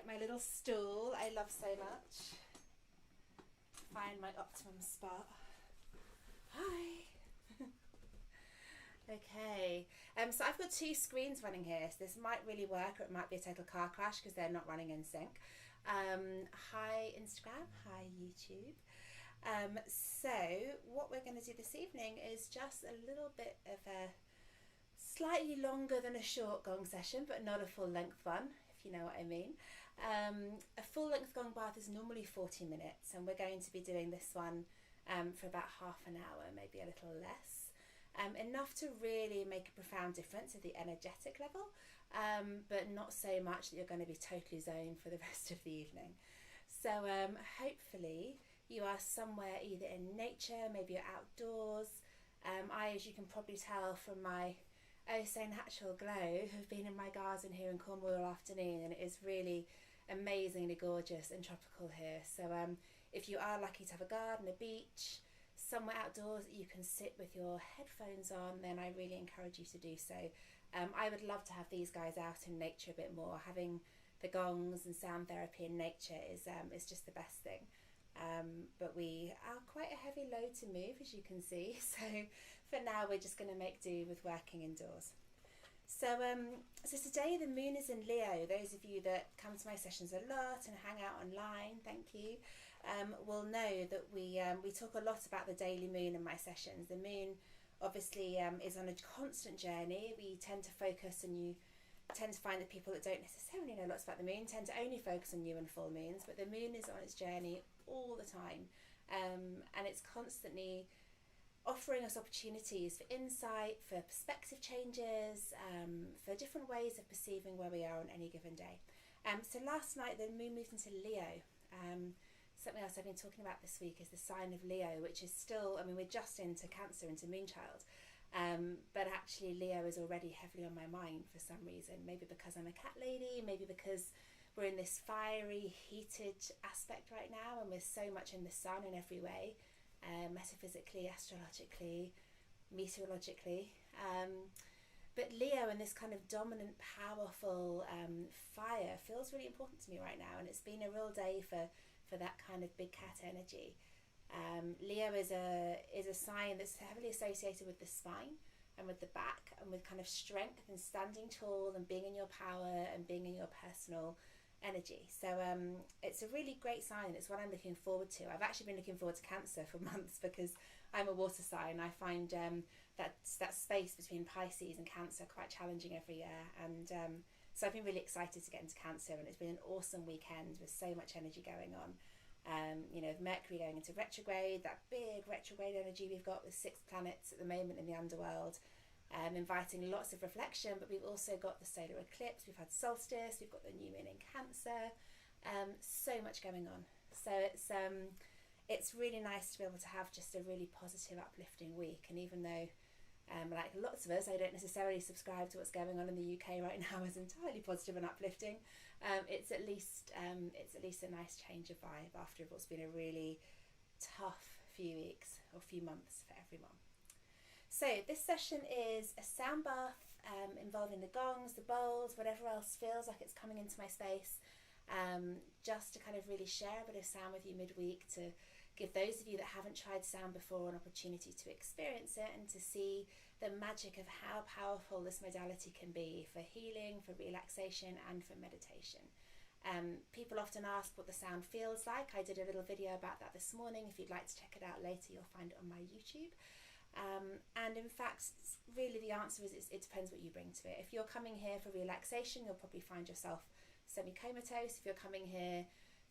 my little stool I love so much. Find my optimum spot. Hi. Okay, so I've got two screens running here, so this might really work or it might be a total car crash because they're not running in sync. Hi Instagram, hi YouTube. So what we're going to do this evening is just a little bit of a slightly longer than a short gong session, but not a full length one, if you know what I mean. A full length gong bath is normally 40 minutes, and we're going to be doing this one for about half an hour, maybe a little less. Enough to really make a profound difference at the energetic level, but not so much that you're going to be totally zoned for the rest of the evening. So hopefully you are somewhere either in nature, maybe you're outdoors. I, as you can probably tell from my oh so natural glow, have been in my garden here in Cornwall all afternoon, and it is really amazingly gorgeous and tropical here. So if you are lucky to have a garden, a beach, somewhere outdoors that you can sit with your headphones on, then I really encourage you to do so. I would love to have these guys out in nature a bit more. Having the gongs and sound therapy in nature is just the best thing. But we are quite a heavy load to move, as you can see, so for now we're just going to make do with working indoors. So today the moon is in Leo. Those of you that come to my sessions a lot and hang out online, thank you, will know that we talk a lot about the daily moon in my sessions. The moon obviously is on a constant journey. We tend to focus, and you tend to find that people that don't necessarily know lots about the moon tend to only focus on new and full moons, but the moon is on its journey all the time, and it's constantly offering us opportunities for insight, for perspective changes, for different ways of perceiving where we are on any given day. So last night the moon moved into Leo. Something else I've been talking about this week is the sign of Leo, which is still, I mean, we're just into Cancer, into Moonchild, but actually Leo is already heavily on my mind for some reason. Maybe because I'm a cat lady, maybe because we're in this fiery, heated aspect right now, and we're so much in the sun in every way, metaphysically, astrologically, meteorologically. But Leo and this kind of dominant, powerful fire feels really important to me right now, and it's been a real day for that kind of big cat energy. Leo is a sign that's heavily associated with the spine and with the back and with kind of strength and standing tall and being in your power and being in your personal energy. So it's a really great sign. It's what I'm looking forward to. I've actually been looking forward to Cancer for months because I'm a water sign. I find that space between Pisces and Cancer quite challenging every year, and so I've been really excited to get into Cancer, and it's been an awesome weekend with so much energy going on. Mercury going into retrograde, that big retrograde energy we've got with 6 planets at the moment in the underworld, inviting lots of reflection. But we've also got the solar eclipse, we've had solstice, we've got the new moon in Cancer, so much going on. So it's really nice to be able to have just a really positive, uplifting week. And even though like lots of us, I don't necessarily subscribe to what's going on in the UK right now as entirely positive and uplifting, it's at least a nice change of vibe after what's been a really tough few weeks or few months for everyone. So this session is a sound bath involving the gongs, the bowls, whatever else feels like it's coming into my space, just to kind of really share a bit of sound with you midweek, to give those of you that haven't tried sound before an opportunity to experience it and to see the magic of how powerful this modality can be for healing, for relaxation, and for meditation. People often ask what the sound feels like. I did a little video about that this morning. If you'd like to check it out later, you'll find it on my YouTube. And in fact, really the answer is it depends what you bring to it. If you're coming here for relaxation, you'll probably find yourself semi-comatose. If you're coming here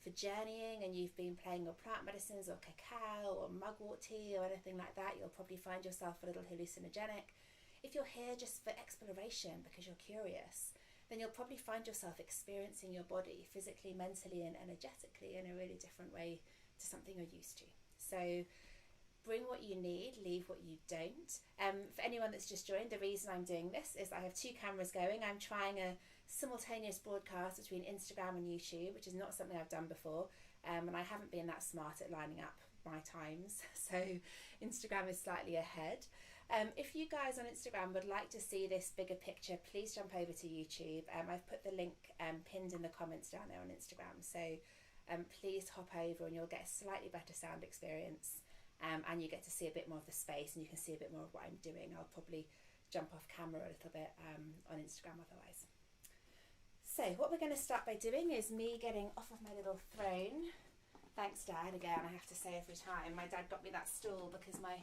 for journeying and you've been playing your plant medicines or cacao or mugwort tea or anything like that, you'll probably find yourself a little hallucinogenic. If you're here just for exploration because you're curious, then you'll probably find yourself experiencing your body physically, mentally, and energetically in a really different way to something you're used to. So bring what you need, leave what you don't. For anyone that's just joined, the reason I'm doing this is I have 2 cameras going. I'm trying a simultaneous broadcast between Instagram and YouTube, which is not something I've done before, and I haven't been that smart at lining up my times, so Instagram is slightly ahead. If you guys on Instagram would like to see this bigger picture, please jump over to YouTube. I've put the link pinned in the comments down there on Instagram, so please hop over and you'll get a slightly better sound experience, and you get to see a bit more of the space and you can see a bit more of what I'm doing. I'll probably jump off camera a little bit on Instagram otherwise. So what we're going to start by doing is me getting off of my little throne. Thanks, Dad, again, I have to say every time. My dad got me that stool because my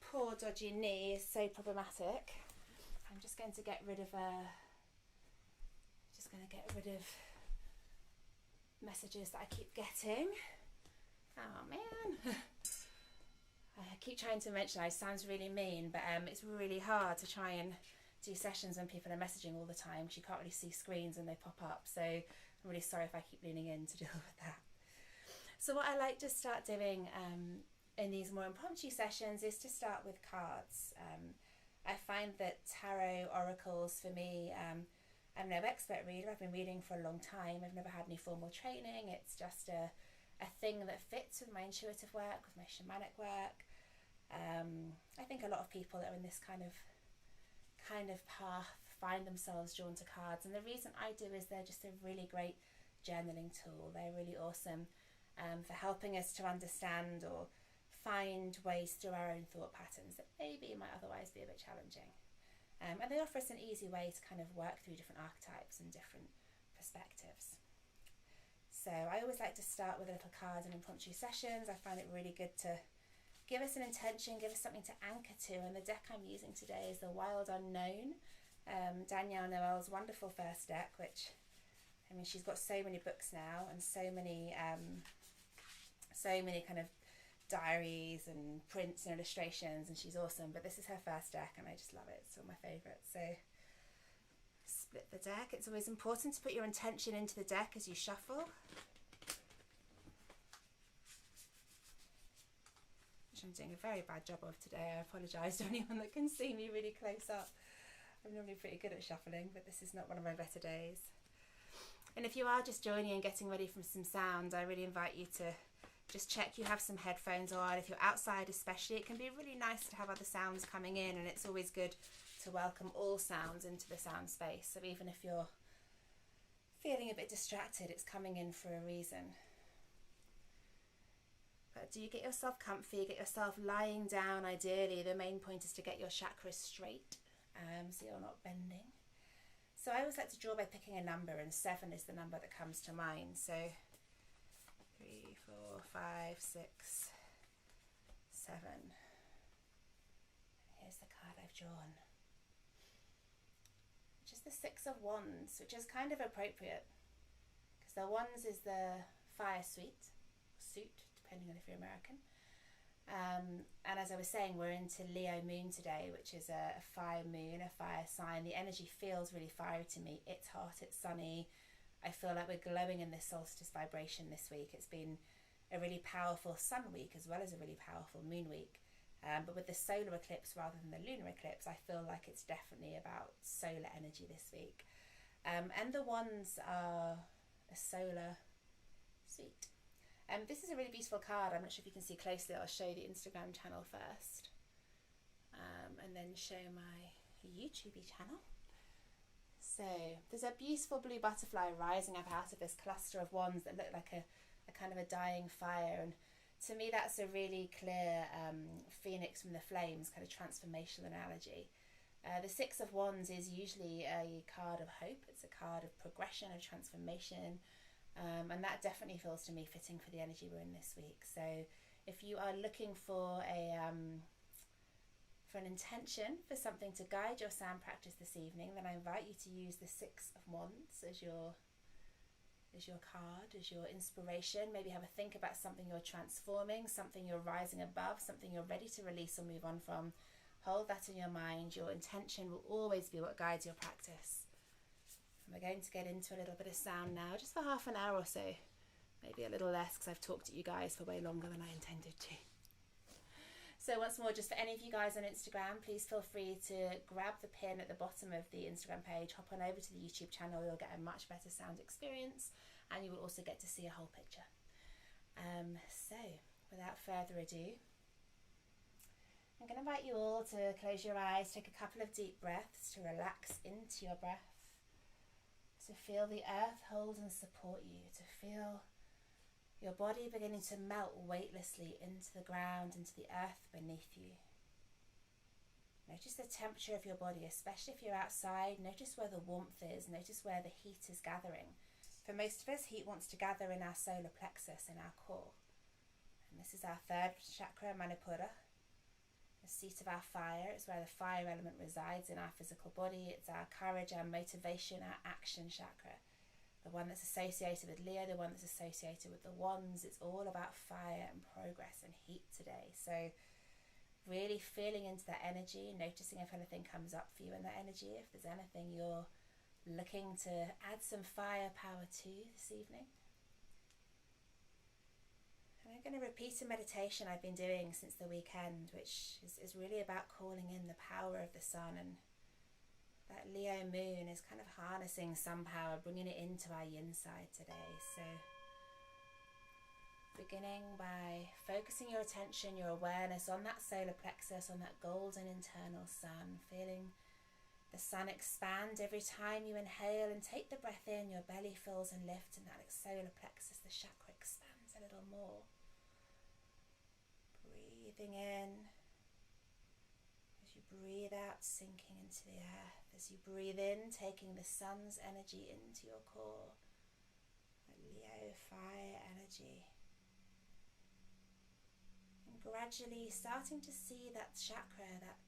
poor dodgy knee is so problematic. I'm just going to get rid of messages that I keep getting. Oh man. I keep trying to mention, it sounds really mean, but it's really hard to try and do sessions when people are messaging all the time because you can't really see screens when they pop up. So I'm really sorry if I keep leaning in to deal with that. So what I like to start doing in these more impromptu sessions is to start with cards. I find that tarot oracles for me, I'm no expert reader. I've been reading for a long time. I've never had any formal training. It's just a thing that fits with my intuitive work, with my shamanic work. I think a lot of people that are in this kind of path find themselves drawn to cards, and the reason I do is they're just a really great journaling tool. They're really awesome for helping us to understand or find ways through our own thought patterns that maybe might otherwise be a bit challenging, and they offer us an easy way to kind of work through different archetypes and different perspectives. So I always like to start with a little card in impromptu sessions. I find it really good to give us an intention, give us something to anchor to, and the deck I'm using today is the Wild Unknown, Danielle Noel's wonderful first deck, which, I mean, she's got so many books now and so many kind of diaries and prints and illustrations, and she's awesome, but this is her first deck and I just love it. It's one of my favourites. So split the deck. It's always important to put your intention into the deck as you shuffle, which I'm doing a very bad job of today. I apologise to anyone that can see me really close up. I'm normally pretty good at shuffling, but this is not one of my better days. And if you are just joining and getting ready for some sound, I really invite you to just check you have some headphones on. If you're outside especially, it can be really nice to have other sounds coming in, and it's always good to welcome all sounds into the sound space. So even if you're feeling a bit distracted, it's coming in for a reason. But do you get yourself comfy, get yourself lying down ideally. The main point is to get your chakras straight, so you're not bending. So I always like to draw by picking a number, and 7 is the number that comes to mind. So 3, 4, 5, 6, 7. Here's the card I've drawn, which is the 6 of Wands, which is kind of appropriate because the Wands is the fire suit, depending on if you're American. And as I was saying, we're into Leo moon today, which is a fire moon, a fire sign. The energy feels really fiery to me. It's hot, it's sunny. I feel like we're glowing in this solstice vibration this week. It's been a really powerful sun week as well as a really powerful moon week. But with the solar eclipse rather than the lunar eclipse, I feel like it's definitely about solar energy this week. And the Wands are a solar suit. This is a really beautiful card. I'm not sure if you can see closely. I'll show the Instagram channel first, and then show my YouTube channel. So there's a beautiful blue butterfly rising up out of this cluster of wands that look like a kind of a dying fire, and to me that's a really clear phoenix from the flames kind of transformational analogy. The 6 of Wands is usually a card of hope. It's a card of progression, of transformation. And that definitely feels to me fitting for the energy we're in this week. So if you are looking for an intention for something to guide your sound practice this evening, then I invite you to use the 6 of Wands as your card, as your inspiration. Maybe have a think about something you're transforming, something you're rising above, something you're ready to release or move on from. Hold that in your mind. Your intention will always be what guides your practice. We're going to get into a little bit of sound now, just for half an hour or so, maybe a little less because I've talked to you guys for way longer than I intended to. So once more, just for any of you guys on Instagram, please feel free to grab the pin at the bottom of the Instagram page, hop on over to the YouTube channel. You'll get a much better sound experience, and you will also get to see a whole picture. So without further ado, I'm going to invite you all to close your eyes, take a couple of deep breaths to relax into your breath, to feel the earth hold and support you, to feel your body beginning to melt weightlessly into the ground, into the earth beneath you. Notice the temperature of your body, especially if you're outside. Notice where the warmth is, notice where the heat is gathering. For most of us, heat wants to gather in our solar plexus, in our core. And this is our third chakra, Manipura. The seat of our fire. It's where the fire element resides in our physical body. It's our courage, our motivation, our action chakra. The one that's associated with Leo, the one that's associated with the wands. It's all about fire and progress and heat today. So really feeling into that energy, noticing if anything comes up for you in that energy, if there's anything you're looking to add some firepower to this evening. And I'm going to repeat a meditation I've been doing since the weekend, which is really about calling in the power of the sun, and that Leo moon is kind of harnessing sun power, bringing it into our yin side today. So beginning by focusing your attention, your awareness on that solar plexus, on that golden internal sun, feeling the sun expand every time you inhale and take the breath in, your belly fills and lifts, and that solar plexus, the chakra, expands a little more. Breathing in, as you breathe out, sinking into the earth. As you breathe in, taking the sun's energy into your core, that Leo fire energy. Gradually starting to see that chakra, that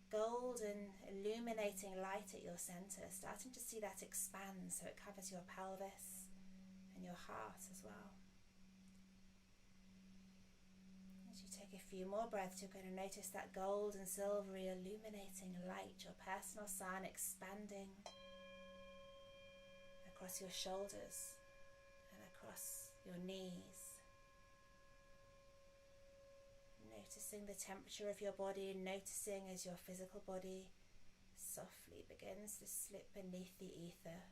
golden illuminating light at your center, starting to see that expand so it covers your pelvis and your heart as well. As you take a few more breaths, you're going to notice that gold and silvery illuminating light, your personal sun, expanding across your shoulders and across your knees. Noticing the temperature of your body, noticing as your physical body softly begins to slip beneath the ether.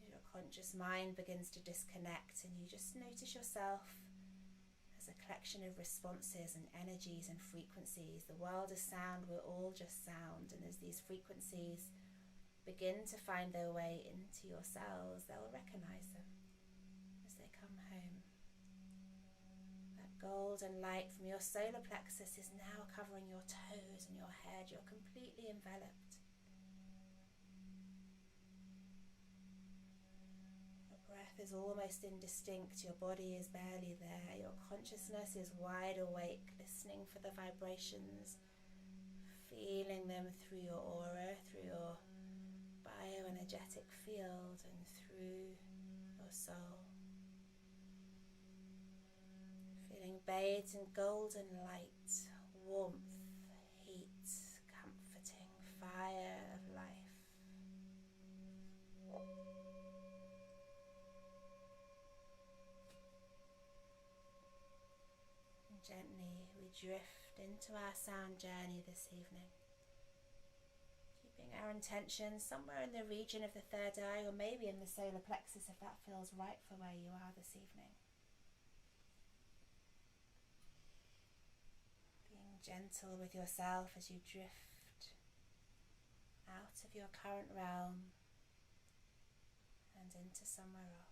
As your conscious mind begins to disconnect and you just notice yourself as a collection of responses and energies and frequencies. The world is sound, we're all just sound, and as these frequencies begin to find their way into your cells, they'll recognize them as they come home. Golden light from your solar plexus is now covering your toes and your head. You're completely enveloped. Your breath is almost indistinct. Your body is barely there. Your consciousness is wide awake, listening for the vibrations, feeling them through your aura, through your bioenergetic field, and through your soul. Feeling bathed in golden light, warmth, heat, comforting fire of life. And gently we drift into our sound journey this evening, keeping our intention somewhere in the region of the third eye, or maybe in the solar plexus if that feels right for where you are this evening. Gentle with yourself as you drift out of your current realm and into somewhere else.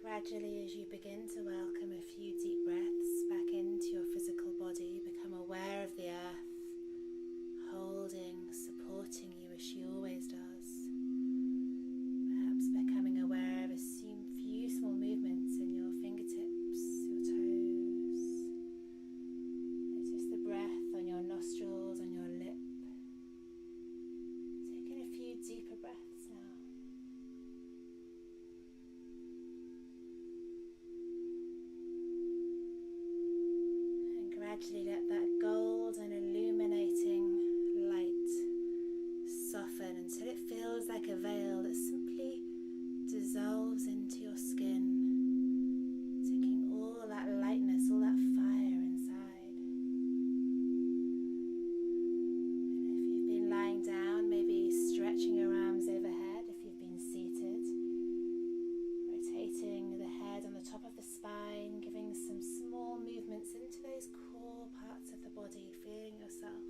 Gradually, as you begin to welcome a few deep breaths back into your physical body, become aware of the earth, holding, supporting you as she always does. Perhaps becoming aware of a few small movements in your fingertips, your toes. Notice the breath on your nostrils, on your lip. Taking a few deeper breaths now. Gradually let that golden illuminating light soften until it feels like a veil that simply dissolves into your skin, taking all that lightness, all that fire inside. And if you've been lying down, maybe stretching your arms overhead. If you've been seated, rotating the head on the top of the spine, giving some small movements into those core parts of the body, feeling yourself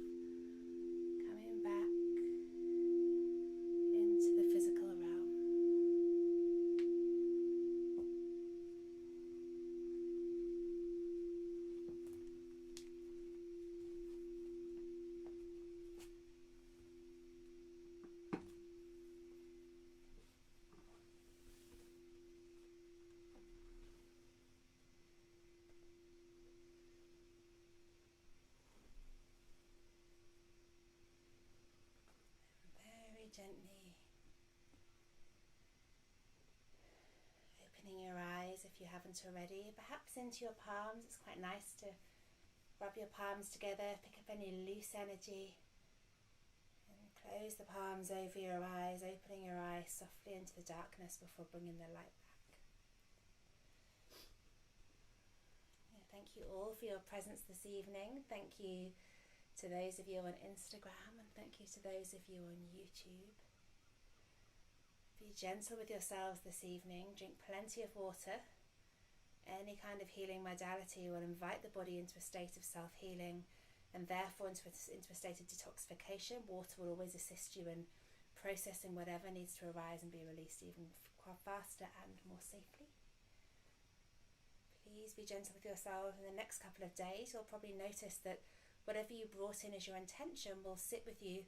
coming back into the physical realm. Gently opening your eyes if you haven't already, perhaps into your palms. It's quite nice to rub your palms together, pick up any loose energy, and close the palms over your eyes, opening your eyes softly into the darkness before bringing the light back. Thank you all for your presence this evening. Thank you to those of you on Instagram, and thank you to those of you on YouTube. Be gentle with yourselves this evening. Drink plenty of water. Any kind of healing modality will invite the body into a state of self-healing, and therefore into a state of detoxification. Water will always assist you in processing whatever needs to arise and be released even faster and more safely. Please be gentle with yourself. In the next couple of days, you'll probably notice that whatever you brought in as your intention will sit with you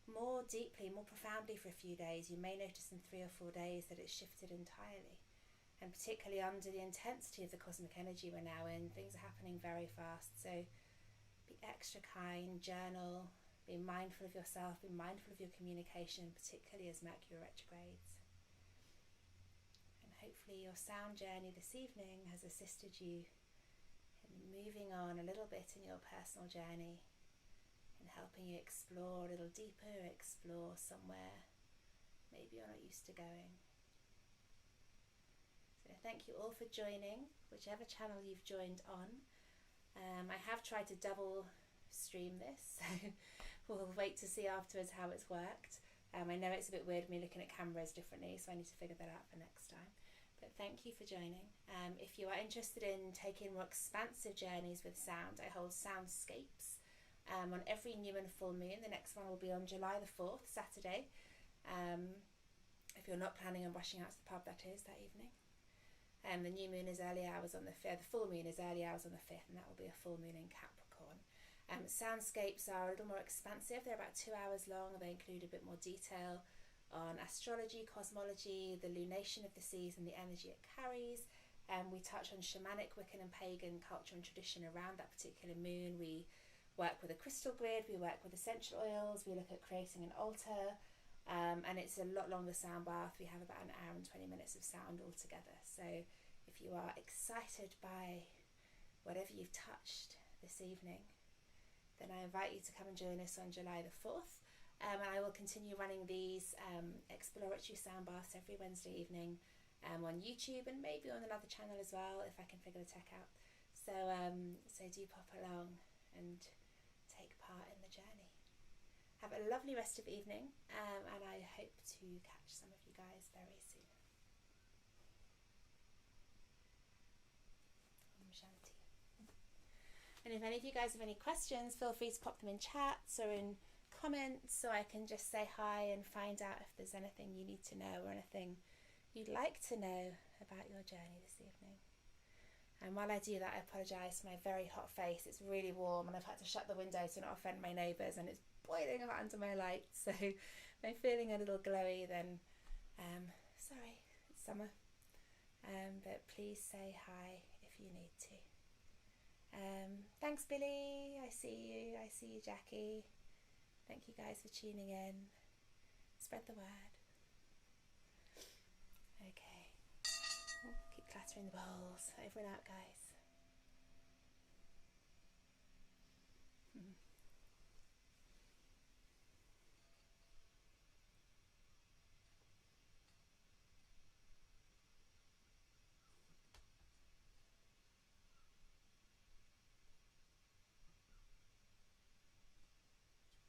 more deeply, more profoundly for a few days. You may notice in 3 or 4 days that it's shifted entirely. And particularly under the intensity of the cosmic energy we're now in, things are happening very fast. So be extra kind, journal, be mindful of yourself, be mindful of your communication, particularly as Mercury retrogrades. And hopefully your sound journey this evening has assisted you moving on a little bit in your personal journey and helping you explore a little deeper, explore somewhere maybe you're not used to going. So thank you all for joining, whichever channel you've joined on. I have tried to double stream this, so we'll wait to see afterwards how it's worked. I know it's a bit weird me looking at cameras differently, so I need to figure that out for next time. But thank you for joining. If you are interested in taking more expansive journeys with sound, I hold soundscapes on every new and full moon. The next one will be on July the 4th, Saturday. If you're not planning on rushing out to the pub, that is, that evening. The new moon is early hours on the 5th. The full moon is early hours on the 5th, and that will be a full moon in Capricorn. Soundscapes are a little more expansive. They're about 2 hours long. They include a bit more detail on astrology, cosmology, the lunation of the seas and the energy it carries. We touch on shamanic, Wiccan and pagan culture and tradition around that particular moon. We work with a crystal grid, we work with essential oils, we look at creating an altar, and it's a lot longer sound bath. We have about an hour and 20 minutes of sound altogether. So if you are excited by whatever you've touched this evening, then I invite you to come and join us on July the 4th. And I will continue running these exploratory sound baths every Wednesday evening on YouTube and maybe on another channel as well if I can figure the tech out. So do pop along and take part in the journey. Have a lovely rest of the evening, and I hope to catch some of you guys very soon. Om Shanti. And if any of you guys have any questions, feel free to pop them in chats or in comments, so I can just say hi and find out if there's anything you need to know or anything you'd like to know about your journey this evening. And while I do that, I apologise for my very hot face. It's really warm and I've had to shut the window to not offend my neighbours, and it's boiling hot under my light. So if I'm feeling a little glowy, then sorry, it's summer. But please say hi if you need to. Thanks, Billy. I see you. I see you, Jackie. Thank you guys for tuning in. Spread the word. Okay. Oh, keep clattering the bowls. Over and out, guys.